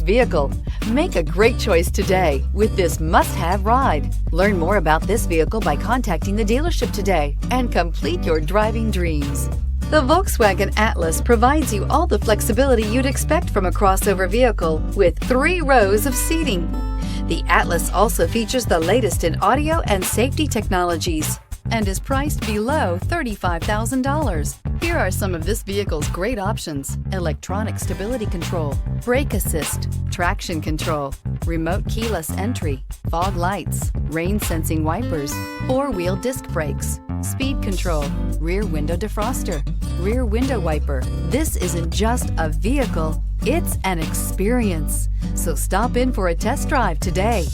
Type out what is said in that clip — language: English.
vehicle. Make a great choice today with this must-have ride. Learn more about this vehicle by contacting the dealership today and complete your driving dreams. The Volkswagen Atlas provides you all the flexibility you'd expect from a crossover vehicle with 3 rows of seating. The Atlas also features the latest in audio and safety technologies and is priced below $35,000. Here are some of this vehicle's great options: electronic stability control, brake assist, traction control, remote keyless entry, fog lights, rain sensing wipers, 4-wheel disc brakes, speed control, rear window defroster, rear window wiper. This isn't just a vehicle, it's an experience. So stop in for a test drive today.